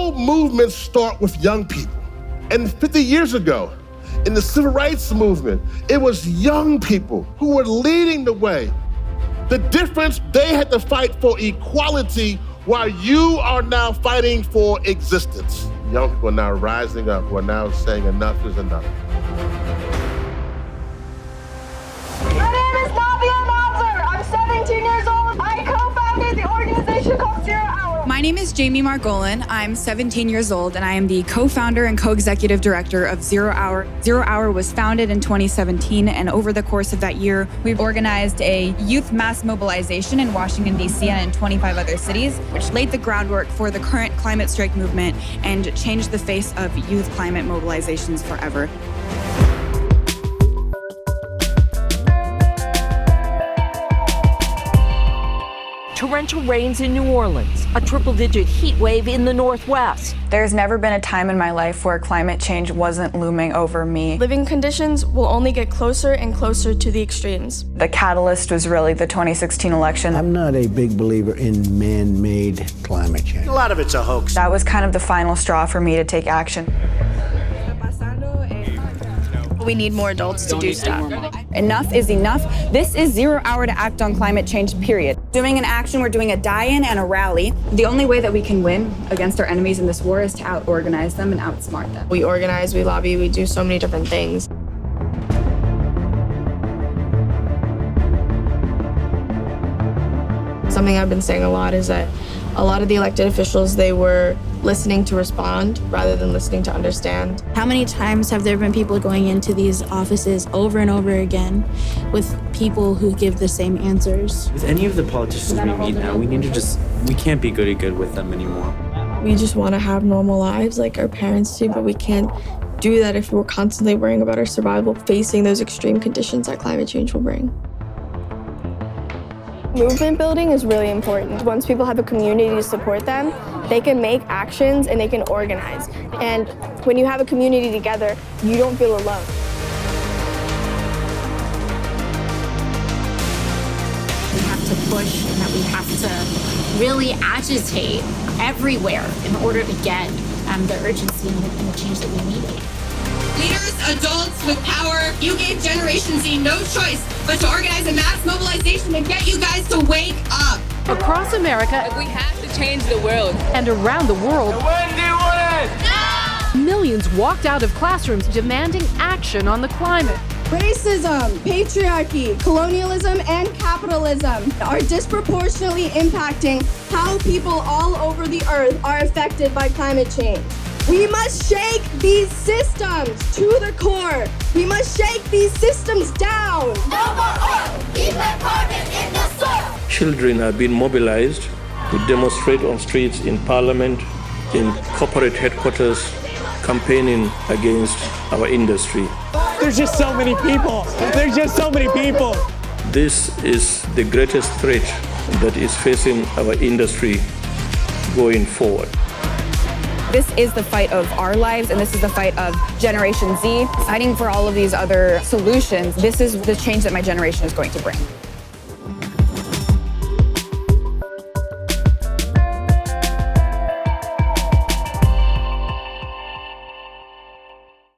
All movements start with young people. And 50 years ago, in the civil rights movement, it was young people who were leading the way. The difference, they had to fight for equality while you are now fighting for existence. Young people are now rising up, who are now saying enough is enough. My name is Nabia Nazar. I'm 17 years old. I co-founded the organization called 0 Hour. My name is Jamie Margolin. I'm 17 years old, and I am the co-founder and co-executive director of 0 Hour. 0 Hour was founded in 2017, and over the course of that year, we've organized a youth mass mobilization in Washington, D.C. and in 25 other cities, which laid the groundwork for the current climate strike movement and changed the face of youth climate mobilizations forever. Torrential rains in New Orleans, a triple-digit heat wave in the Northwest. There's never been a time in my life where climate change wasn't looming over me. Living conditions will only get closer and closer to the extremes. The catalyst was really the 2016 election. I'm not a big believer in man-made climate change. A lot of it's a hoax. That was kind of the final straw for me to take action. We need more adults to do stuff. Enough is enough. This is 0 Hour to act on climate change, period. Doing an action, we're doing a die-in and a rally. The only way that we can win against our enemies in this war is to out-organize them and outsmart them. We organize, we lobby, we do so many different things. Something I've been saying a lot is that a lot of the elected officials, they were listening to respond rather than listening to understand. How many times have there been people going into these offices over and over again with people who give the same answers? With any of the politicians we meet now, we can't be good with them anymore. We just want to have normal lives like our parents do, but we can't do that if we're constantly worrying about our survival, facing those extreme conditions that climate change will bring. Movement building is really important. Once people have a community to support them, they can make actions and they can organize. And when you have a community together, you don't feel alone. We have to push and that we have to really agitate everywhere in order to get the urgency and the change that we need. Leaders, adults with power, you gave Generation Z no choice but to organize a mass mobilization to get you guys to wake up. Across America, We have to change the world. and around the world, When do you want it? Now! millions walked out of classrooms demanding action on the climate. Racism, patriarchy, colonialism, and capitalism are disproportionately impacting how people all over the earth are affected by climate change. We must shake these systems to the core. We must shake these systems down. No more oil. Keep that carbon in the soil. Children are being mobilized to demonstrate on streets, in parliament, in corporate headquarters, campaigning against our industry. There's just so many people. There's just so many people. This is the greatest threat that is facing our industry going forward. This is the fight of our lives, and this is the fight of Generation Z. Fighting for all of these other solutions, this is the change that my generation is going to bring.